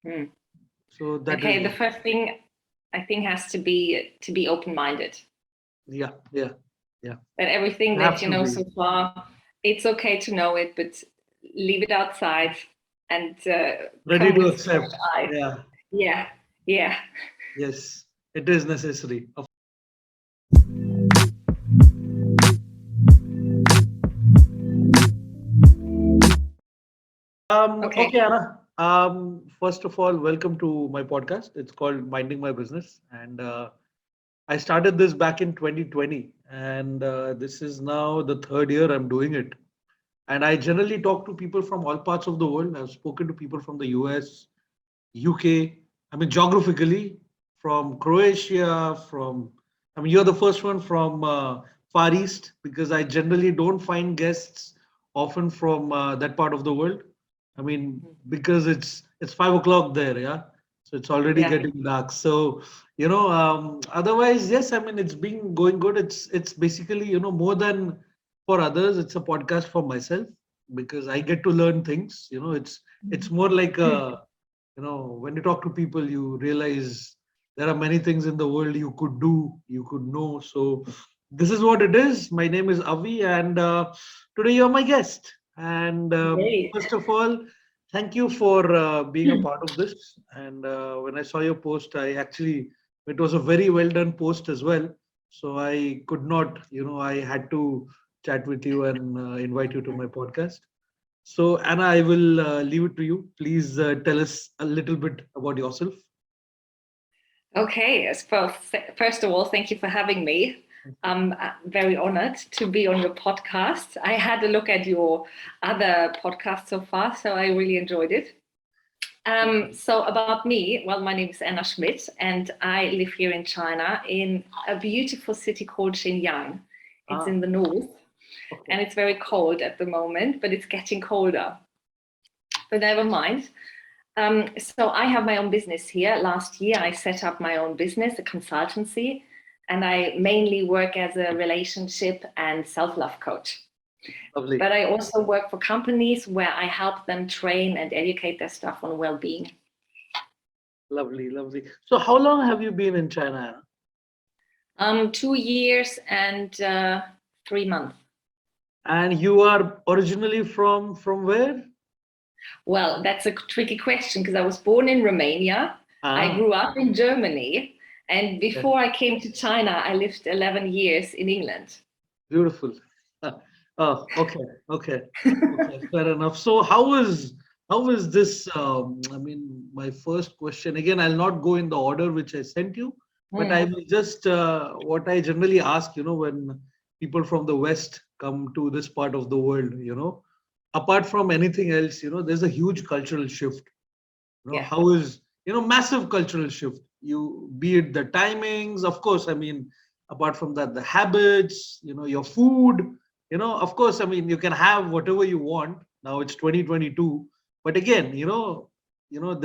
Mm. So that Okay, is, the first thing I think has to be open-minded. yeah, yeah, yeah. That everything You that have you to know be so far, it's okay to know it, but leave it outside and ready come to with fresh accept. eyes. Yeah, Yeah, yeah. yes, it is necessary. Okay. Okay, Anna. First of all, welcome to my podcast. It's called Minding My Business, and I started this back in 2020, and this is now the third year I'm doing it. And I generally talk to people from all parts of the world. I've spoken to people from the US, UK. I mean, geographically, from Croatia, I mean, you're the first one from Far East because I generally don't find guests often from that part of the world. I mean, because it's 5 o'clock there, yeah. So it's already Yeah. getting dark. So otherwise, yes. I mean, it's been going good. It's basically more than for others. It's a podcast for myself because I get to learn things. It's more like a when you talk to people you realize there are many things in the world you could do, you could know. So this is what it is. My name is Avi, and today you're my guest. And Great. first of all, thank you for being a part of this. And when I saw your post, it was a very well done post as well. So I could not, I had to chat with you and invite you to my podcast. So, Anna, I will leave it to you. Please tell us a little bit about yourself. Okay. First of all, thank you for having me. I'm very honored to be on your podcast. I had a look at your other podcasts so far, so I really enjoyed it. So about me, well, my name is Anna Schmitt, and I live here in China in a beautiful city called Xinjiang. It's Ah, in the north, okay. and it's very cold at the moment, but it's getting colder. But never mind. So I have my own business here. Last year, I set up my own business, a consultancy, and I mainly work as a relationship and self-love coach. Lovely, But I also work for companies where I help them train and educate their staff on well-being. lovely, lovely. So, how long have you been in China, Anna? 2 years and 3 months. And you are originally from where? Well, that's a tricky question because I was born in Romania. I Ah, grew up in Germany. And okay. before I came to China, I lived 11 years in England. Beautiful. Oh, okay, okay, okay. Fair enough. So, how is this? I mean, my first question again. I'll not go in the order which I sent you, but I Mm, will just what I generally ask. When people from the West come to this part of the world, apart from anything else, there's a huge cultural shift. yeah. How is massive cultural shift. You be it the timings, of course. I mean, apart from that, the habits, your food. Of course. I mean, you can have whatever you want. Now it's 2022, but again,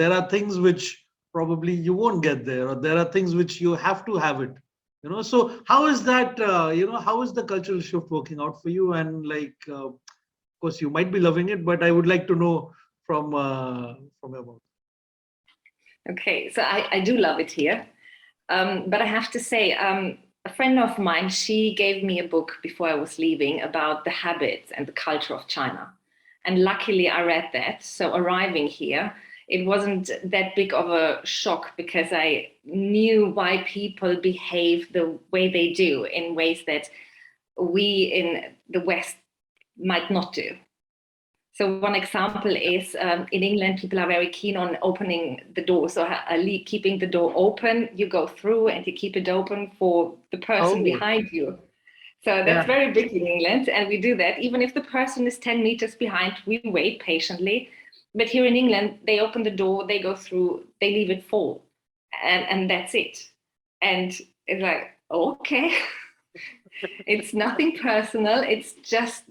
there are things which probably you won't get there, or there are things which you have to have it. So how is that? How is the cultural shift working out for you? And like, of course, you might be loving it, but I would like to know from your mouth. Okay, so I do love it here. But I have to say, a friend of mine, she gave me a book before I was leaving about the habits and the culture of China. And luckily I read that. So arriving here, it wasn't that big of a shock because I knew why people behave the way they do in ways that we in the West might not do. So one example is in England, people are very keen on opening the door. So keeping the door open, you go through and you keep it open for the person Oh, behind you. So that's yeah. very big in England, and we do that. Even if the person is 10 meters behind, we wait patiently. But here in England, they open the door, they go through, they leave it full, and that's it. And it's like, okay, it's nothing personal. It's just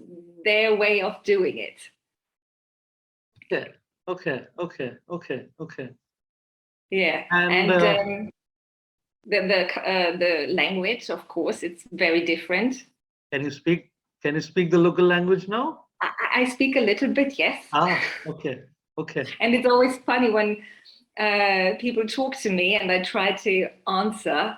their way of doing it. Okay, okay, okay, okay, okay. Yeah, And and the language, of course, it's very different. can you speak? Can you speak the local language now? I speak a little bit, yes, Ah, okay, okay. and it's always funny when people talk to me and I try to answer,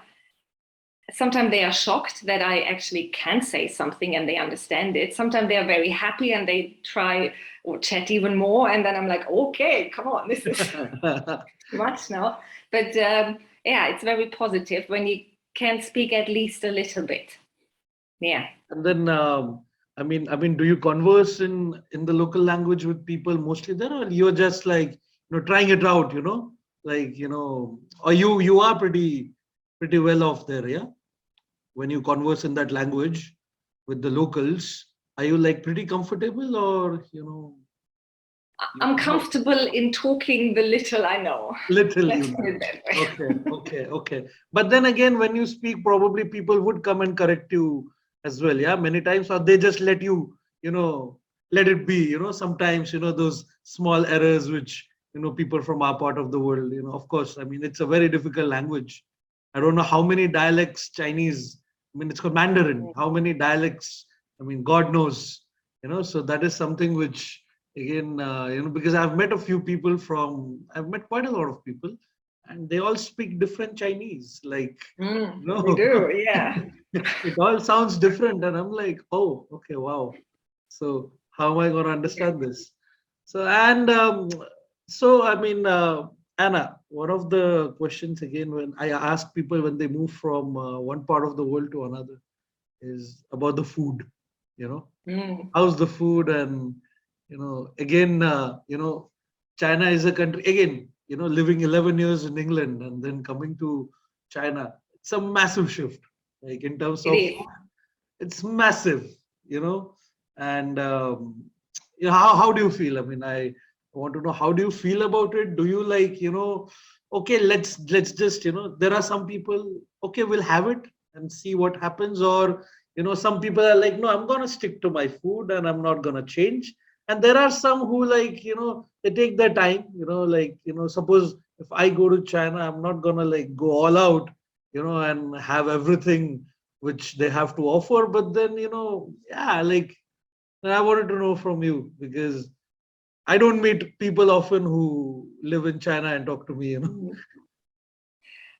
sometimes they are shocked that I actually can say something and they understand it. Sometimes they are very happy and they try or chat even more. And then I'm like, okay, come on, this is too much now. But yeah, it's very positive when you can speak at least a little bit. Yeah. And then, do you converse in the local language with people mostly there, or you're just like trying it out, or you are pretty well off there, yeah? When you converse in that language with the locals, are you like pretty comfortable, or I'm comfortable in talking the little I know. Little Let's you put it that way. okay. But then again, when you speak, probably people would come and correct you as well, yeah, many times, or they just let let it be, sometimes, those small errors which, people from our part of the world, of course, I mean, it's a very difficult language. I don't know how many dialects Chinese, I mean, it's called Mandarin, how many dialects, I mean, God knows, so that is something which, again, because I've met a few people I've met quite a lot of people, and they all speak different Chinese, like, We do, yeah. it all sounds different, and I'm like, oh, okay, wow. So how am I going to understand this? So, and so I mean, Anna, one of the questions again when I ask people when they move from one part of the world to another is about the food. How's the food? And again, China is a country, again, living 11 years in England and then coming to China, it's a massive shift, like in terms It of is. it's massive, and how do you feel? I mean, I want to know, how do you feel about it? Do you like, okay, let's just, there are some people, okay, we'll have it and see what happens, or some people are like, no, I'm gonna stick to my food and I'm not gonna change. And there are some who, like, they take their time, like, suppose if I go to China, I'm not gonna like go all out, and have everything which they have to offer. But then, yeah, like, I wanted to know from you, because I don't meet people often who live in China and talk to me,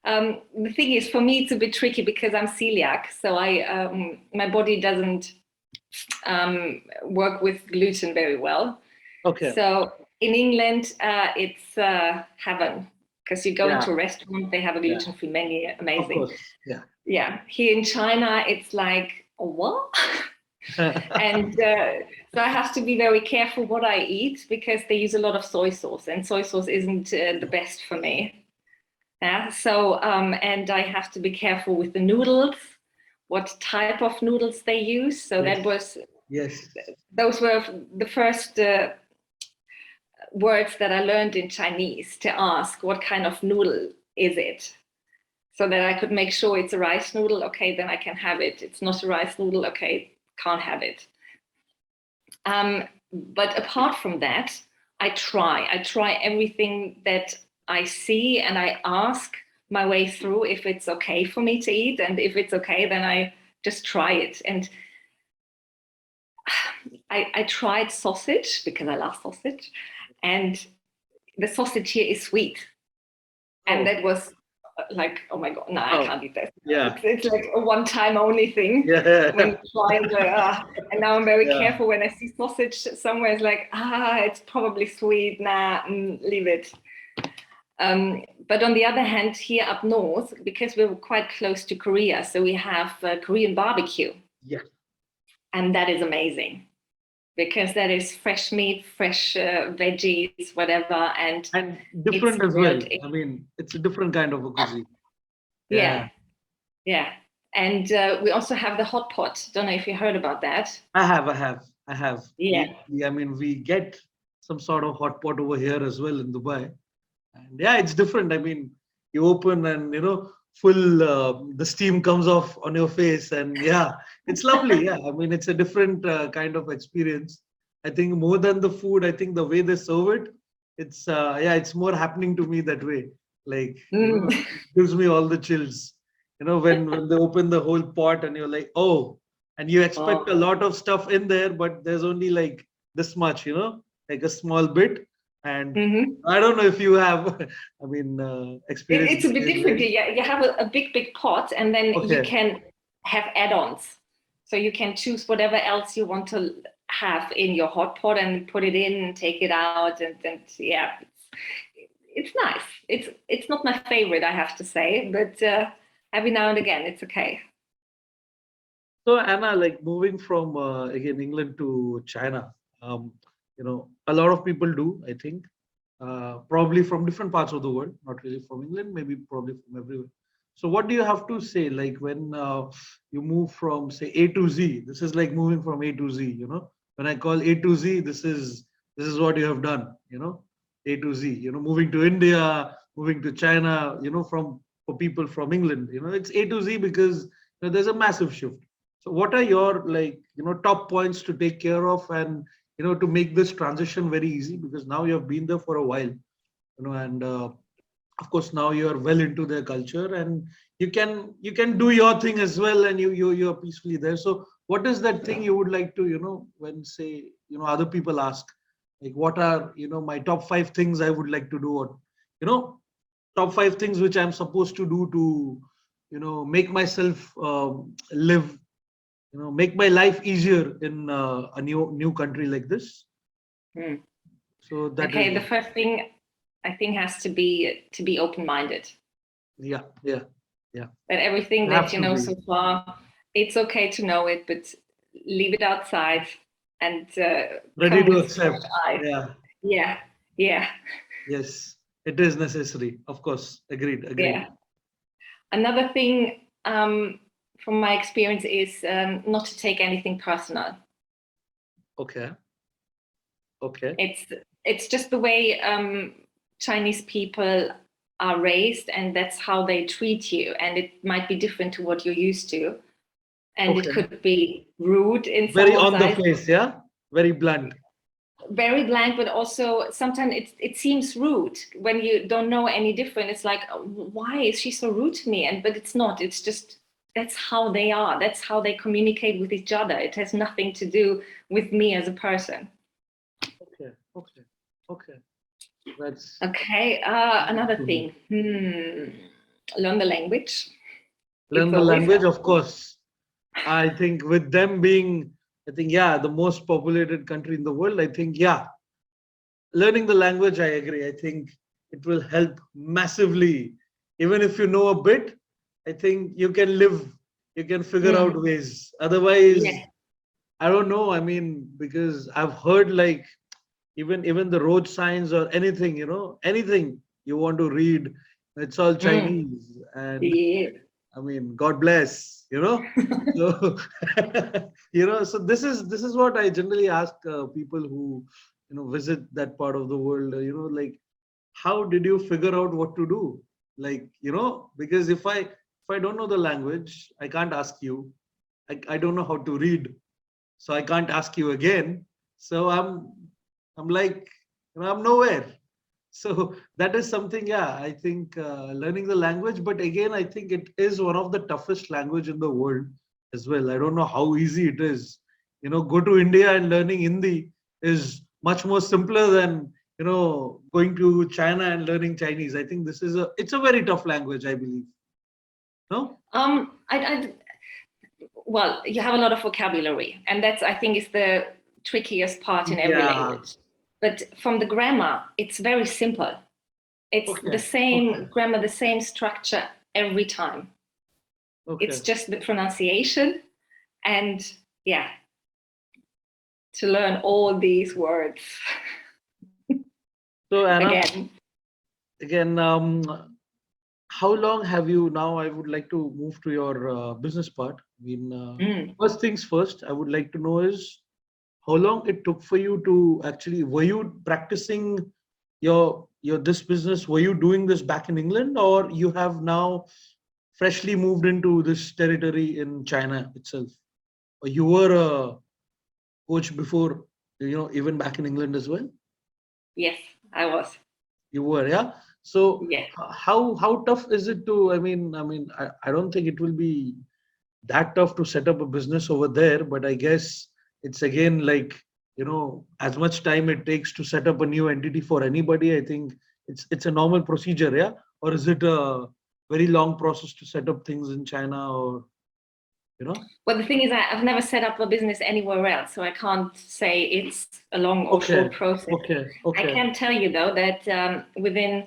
The thing is, for me, it's a bit tricky because I'm celiac, so my body doesn't work with gluten very well. Okay. So in England, it's heaven, because you go into a restaurant, they have a gluten-free menu, amazing. Of course. Yeah. Yeah. Here in China, it's like, what? And so I have to be very careful what I eat, because they use a lot of soy sauce, and soy sauce isn't the best for me. Yeah. So and I have to be careful with the noodles, what type of noodles they use. So that was those were the first words that I learned in Chinese, to ask what kind of noodle is it, so that I could make sure it's a rice noodle. Okay, then I can have it. It's not a rice noodle. Okay, can't have it. But apart from that, I try everything that I see, and I ask my way through if it's okay for me to eat. And if it's okay, then I just try it. And I tried sausage because I love sausage, and the sausage here is sweet. And that was like, oh my God, no, I can't eat that. Yeah. It's like a one-time only thing. Yeah. When trying to, and now I'm very careful when I see sausage somewhere. It's like, it's probably sweet. Nah, leave it. But on the other hand, here up north, because we're quite close to Korea, so we have Korean barbecue. Yeah. And that is amazing, because that is fresh meat, fresh veggies, whatever, and different as well. I mean, it's a different kind of a cuisine. Yeah. And we also have the hot pot. Don't know if you heard about that. I have. Yeah. I mean, we get some sort of hot pot over here as well in Dubai. And yeah, it's different. I mean, you open and, full, the steam comes off on your face, and yeah, it's lovely. Yeah. I mean, it's a different kind of experience. I think more than the food, I think the way they serve it, it's more happening to me that way. Like, it gives me all the chills, when they open the whole pot and you're like, oh, and you expect a lot of stuff in there, but there's only like this much, like a small bit. And Mhm. I don't know if you have, experience It's a the bit same different. way. You have a big pot, and then you Okay. can have add-ons. So you can choose whatever else you want to have in your hot pot and put it in and take it out. And yeah, it's nice. It's not my favorite, I have to say, but every now and again, it's okay. So Anna, like moving from again England to China, a lot of people do, I think, probably from different parts of the world, not really from England, maybe probably from everywhere. So what do you have to say, like when you move from say A to Z? This is like moving from A to Z. When I call A to Z, this is what you have done. A to Z. Moving to India, moving to China. From for people from England, it's A to Z because there's a massive shift. So what are your like top points to take care of and to make this transition very easy, because now you have been there for a while, and of course now you are well into their culture and you can do your thing as well, and you're peacefully there. So what is that thing you would like to when say other people ask, like what are my top 5 things I would like to do, or you know top 5 things which I'm supposed to do to make myself live, make my life easier in a new country like this. Hmm. So that is, Okay, the first thing I think has to be open-minded. yeah, yeah, yeah. That everything You that have you to know be so far, it's okay to know it, but leave it outside and ready come to with fresh accept. eyes. Yeah, Yeah, yeah, yes, it is necessary. Of course, agreed, agreed. yeah. Another thing from my experience is not to take anything personal. Okay, okay, It's it's just the way Chinese people are raised, and that's how they treat you. And it might be different to what you're used to, and it okay. could be rude in Very someone's on the eyes, face, yeah. Very blunt. very blank, but also sometimes it seems rude when you don't know any different. It's like, why is she so rude to me? And but it's not. It's just that's how they are. That's how they communicate with each other. It has nothing to do with me as a person. Okay, okay, okay. That's Okay, good another to know. thing. Learn the language. It's Learn the always language, of helpful. course. I think with them being, I think, yeah, the most populated country in the world, I think, yeah, learning the language, I agree. I think it will help massively. Even if you know a bit, I think you can live, you can figure out Mm, ways. Otherwise, yeah. I don't know. I mean, because I've heard like even the road signs or anything, anything you want to read, it's all Mm, Chinese. And yeah. I mean, God bless. So, so this is what I generally ask people who, visit that part of the world. Like, how did you figure out what to do? Like, because if I don't know the language, I can't ask you. I don't know how to read, so I can't ask you again. So I'm like, I'm nowhere. So that is something, yeah, I think learning the language, but again, I think it is one of the toughest language in the world as well. I don't know how easy it is. Go to India and learning Hindi is much more simpler than going to China and learning Chinese. I think it's a very tough language, I believe. No? I well, you have a lot of vocabulary, and that's I think is the trickiest part in every Yeah. language. But from the grammar, it's very simple. It's the Okay. Okay. same grammar, the same structure every time. It's Okay. just the pronunciation, and yeah, to learn all these words So Anna, again. again, how long have you now? I would like to move to your business part. I mean, Mm. first things first, I would like to know is how long it took for you to actually, were you practicing your this business? Were you doing this back in England, or you have now freshly moved into this territory in China itself? Or you were a coach before, even back in England as well? Yes, I was. You were, yeah. So Yes. how tough is it to? I don't think it will be that tough to set up a business over there, but I guess it's again like as much time it takes to set up a new entity for anybody. I think it's a normal procedure, yeah? Or is it a very long process to set up things in China, or you know? Well, the thing is, I've never set up a business anywhere else, so I can't say it's a long or Okay, short process. okay, I okay. can tell you, though, that within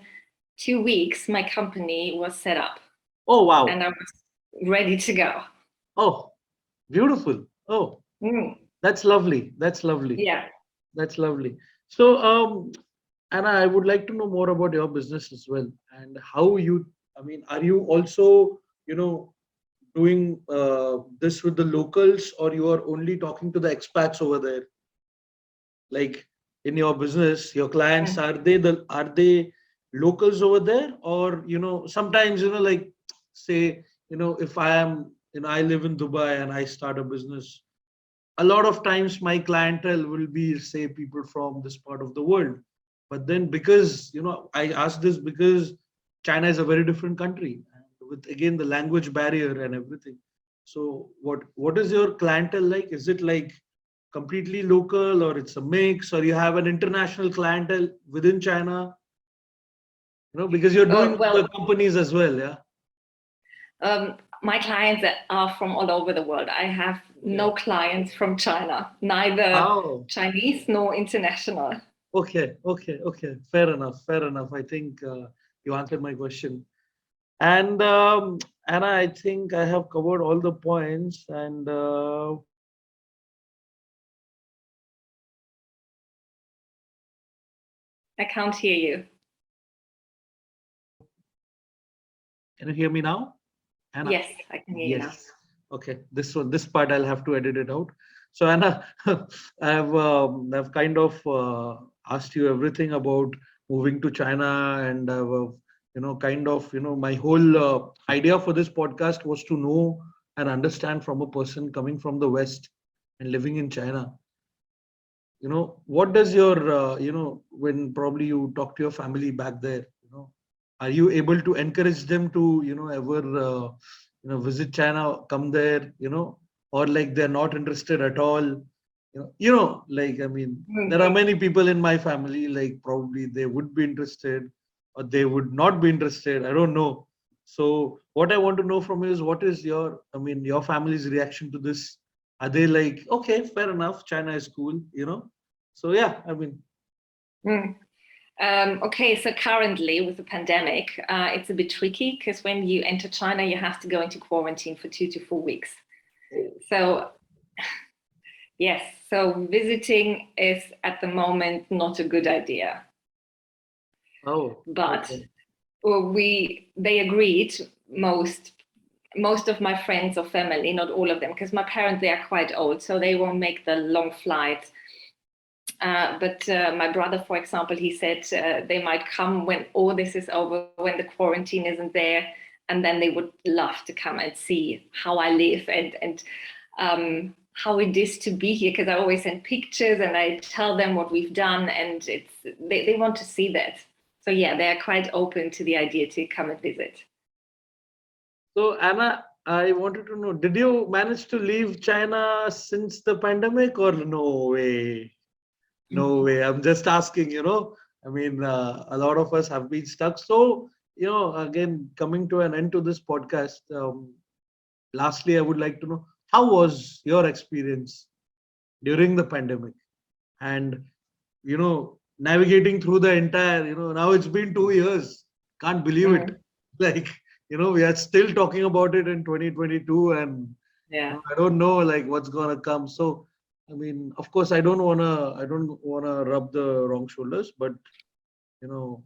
2 weeks, my company was set up Oh wow. and I was ready to go. Oh, beautiful. Oh, Mm, that's lovely. That's lovely. yeah. That's lovely. So, Anna, I would like to know more about your business as well, and how you. I mean, are you also, doing this with the locals, or you are only talking to the expats over there? Like in your business, your clients, Mm. are they locals over there, or sometimes, like, say, if I am, I live in Dubai and I start a business, a lot of times my clientele will be, say, people from this part of the world. But then, because I ask this because China is a very different country, and with, again, the language barrier and everything. So what is your clientele like? Is it like completely local, or it's a mix, or you have an international clientele within China? Because you're doing the Well, companies as well, yeah? my clients are from all over the world. I have no Okay. clients from China, neither Oh, Chinese nor international. okay, okay, okay. Fair enough, fair enough. I think you answered my question. And Anna, I think I have covered all the points. And I can't hear you. can you hear me now, Anna? Yes, I can hear you now. Yes. Okay. This part I'll have to edit it out. So Anna, I've kind of asked you everything about moving to China, and I've kind of my whole idea for this podcast was to know and understand from a person coming from the West and living in China. What does your when probably you talk to your family back there, are you able to encourage them to ever visit China, come there, or like they're not interested at all? Like, I mean, there are Mm. many people in my family, like probably they would be interested or they would not be interested, I don't know. So what I want to know from you is, what is your, I mean, your family's reaction to this? Are they like, okay, fair enough, China is cool, So yeah, I mean, Mm. Okay, so currently with the pandemic, it's a bit tricky because when you enter China, you have to go into quarantine for 2 to 4 weeks. So, yes, so visiting is at the moment not a good idea. oh, But okay. they agreed, most of my friends or family, not all of them, because my parents, they are quite old, so they won't make the long flight. But my brother, for example, he said they might come when all this is over, when the quarantine isn't there, and then they would love to come and see how I live and how it is to be here. Because I always send pictures and I tell them what we've done, and they want to see that. So yeah, they are quite open to the idea to come and visit. So Anna, I wanted to know, did you manage to leave China since the pandemic, or no way? No way. I'm just asking, I mean, a lot of us have been stuck. So, again, coming to an end to this podcast, lastly, I would like to know, how was your experience during the pandemic? And, navigating through the entire, now it's been 2 years. Can't believe it. Mm, Like, we are still talking about it in 2022, and yeah. I don't know like what's gonna come. So, I mean, of course, I don't wanna rub the wrong shoulders, but you know,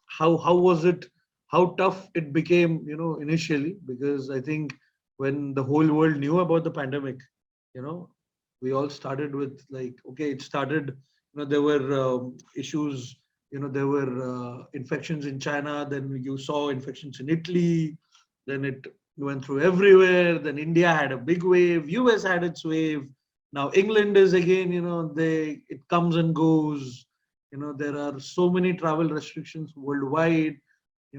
how was it? How tough it became, initially? Because I think when the whole world knew about the pandemic, you know, we all started with like, okay, it started. There were issues. There were infections in China. Then you saw infections in Italy. Then it went through everywhere. Then India had a big wave. US had its wave. Now England is again. It comes and goes. There are so many travel restrictions worldwide.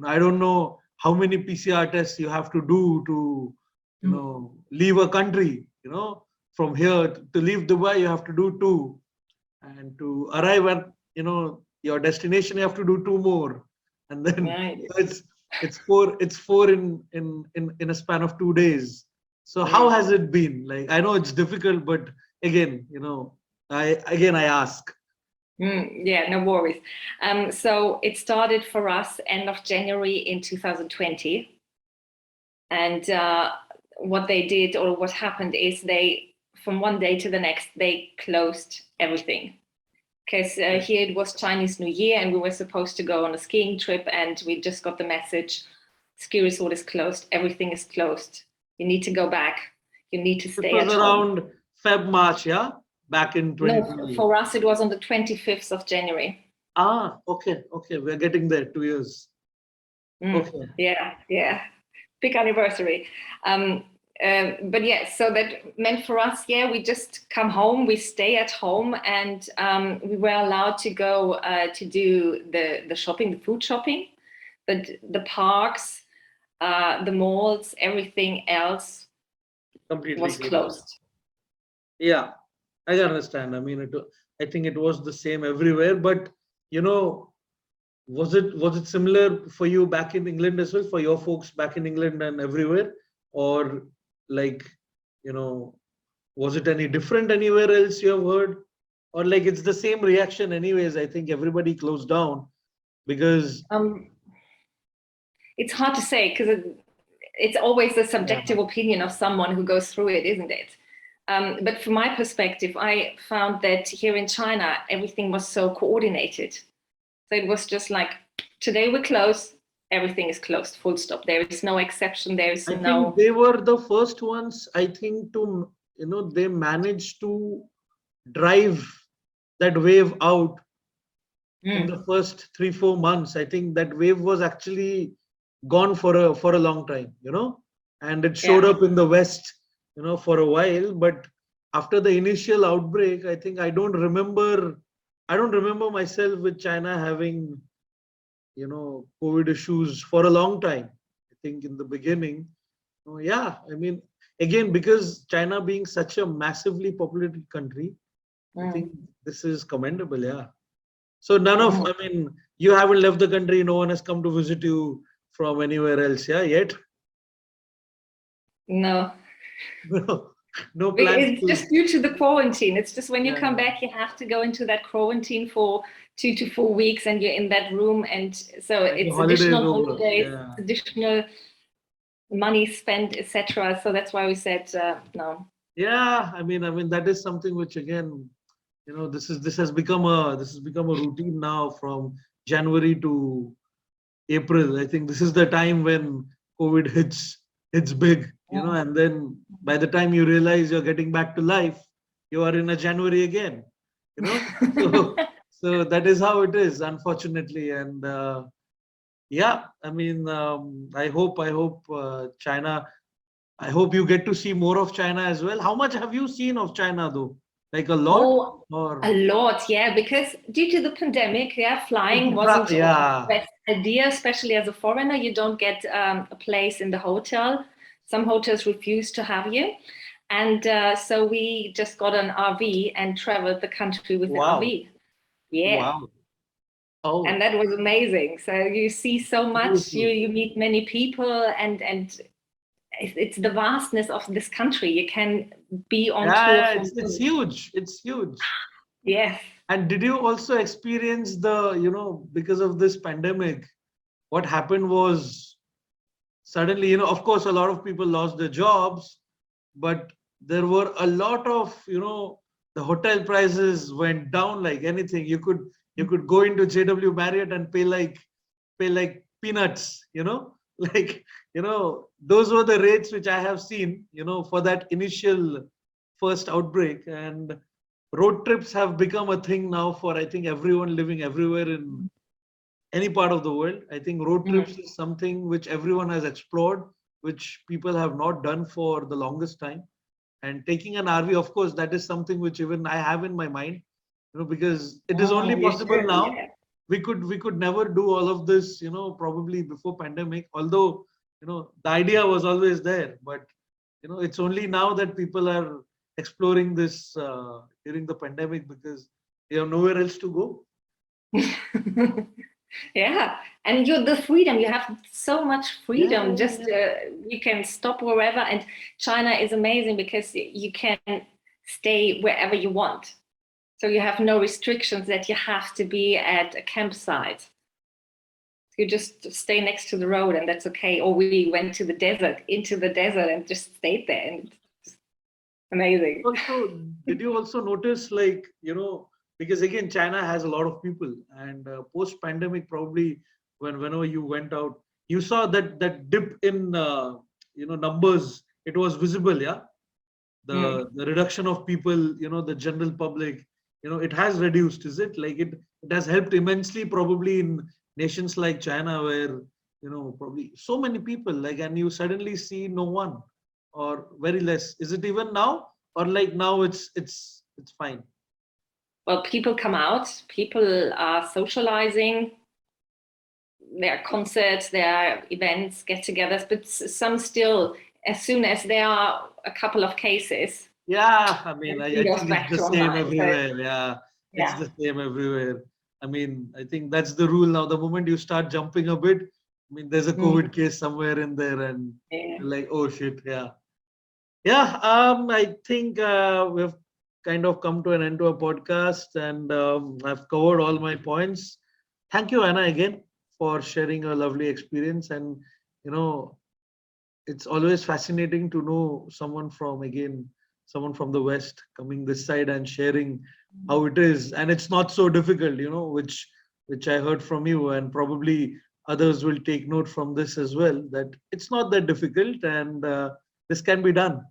I don't know how many PCR tests you have to do to leave a country. From here to leave Dubai, you have to do two. and to arrive at your destination, you have to do two more, and then Right. it's four in a span of 2 days. So how has it been? Like, I know it's difficult, but again, I ask. Yeah, no worries. So it started for us end of January in 2020. And what they did, or what happened, is from one day to the next, they closed everything. Because here it was Chinese New Year and we were supposed to go on a skiing trip, and we just got the message, ski resort is closed, everything is closed. You need to go back. You need to This stay was at home. around Feb, March, yeah? Back in No, 2020. for us it was on the 25th of January. Okay. We're getting there, 2 years. Okay. Yeah. Big anniversary. But yeah, so that meant for us, we just come home, we stay at home, and we were allowed to go to do the shopping, the food shopping, but the parks, the malls, everything else Completely was closed. Yeah, I can understand. I mean, I think it was the same everywhere, but you know, was it similar for you back in England as well, for your folks back in England and everywhere, or like, you know, was it any different anywhere else you have heard, or like it's the same reaction anyways? I think everybody closed down because It's hard to say because it's always the subjective opinion of someone who goes through it, isn't it? But from my perspective, I found that here in China, everything was so coordinated. So it was just like, today we're closed, everything is closed, full stop. There is no exception. There is I no. think they were the first ones, I think, to, they managed to drive that wave out in the first 3-4 months. I think that wave was actually gone for a long time, and it showed up in the West, for a while. But after the initial outbreak, I think I don't remember myself with China having, COVID issues for a long time. I think in the beginning, I mean, again, because China being such a massively populated country, I think this is commendable. Yeah. So I mean, you haven't left the country. No one has come to visit you from anywhere else, yet? No. No plans. It's just due to the quarantine. It's just when you come back, you have to go into that quarantine for 2 to 4 weeks, and you're in that room. And so it's additional holidays, additional money spent, etc. So that's why we said no. Yeah, I mean that is something which, again, this has become a routine now from January to April. I think this is the time when COVID hits big, and then by the time you realize you're getting back to life, you are in a January again, so that is how it is, unfortunately. And I mean, I hope China, I hope you get to see more of China as well. How much have you seen of China though? Like a lot? A lot, because due to the pandemic, flying wasn't the best idea, especially as a foreigner. You don't get a place in the hotel. Some hotels refuse to have you. And so we just got an RV and traveled the country with the RV. Yeah. Wow. Oh. And that was amazing. So you see so much, you meet many people, and it's the vastness of this country. You can be on tour. It's huge. It's huge. Yes. And did you also experience because of this pandemic, what happened was suddenly, of course, a lot of people lost their jobs, but there were a lot of, the hotel prices went down like anything. You could go into JW Marriott and pay like peanuts, those were the rates which I have seen, for that initial first outbreak. And road trips have become a thing now for, I think, everyone living everywhere in any part of the world. I think road trips is something which everyone has explored, which people have not done for the longest time. And taking an RV, of course, that is something which even I have in my mind, because it is only possible now. Yeah. We could never do all of this, probably before pandemic, although, the idea was always there. But, it's only now that people are exploring this during the pandemic, because You have nowhere else to go. Yeah, and the freedom, you have so much freedom. Yeah, Just you can stop wherever, and China is amazing because you can stay wherever you want. So you have no restrictions that you have to be at a campsite. You just stay next to the road, and that's okay. Or we went to the desert, into the desert, and just stayed there, and it's amazing. Also, did you also notice, like, because again, China has a lot of people, and post-pandemic, probably whenever you went out, you saw that dip in numbers. It was visible, yeah. The reduction of people, the general public, it has reduced. Is it like it has helped immensely, probably in nations like China, where probably so many people, like, and you suddenly see no one or very less. Is it even now, or like now it's fine? Well, people come out, people are socializing, there are concerts, there are events, get-togethers, but some still, as soon as there are a couple of cases, Yeah, I mean, I everything goes think it's back the to same online. So, everywhere. Yeah, it's yeah. the same everywhere. I mean, I think that's the rule now. The moment you start jumping a bit, I mean, there's a COVID case somewhere in there, and Yeah. you're like, oh shit, yeah. Yeah, I think we've kind of come to an end to our podcast, and I've covered all my points. Thank you, Anna, again for sharing a lovely experience. And you know, it's always fascinating to know someone from the West coming this side and sharing how it is, and it's not so difficult, which I heard from you, and probably others will take note from this as well, that it's not that difficult, and this can be done.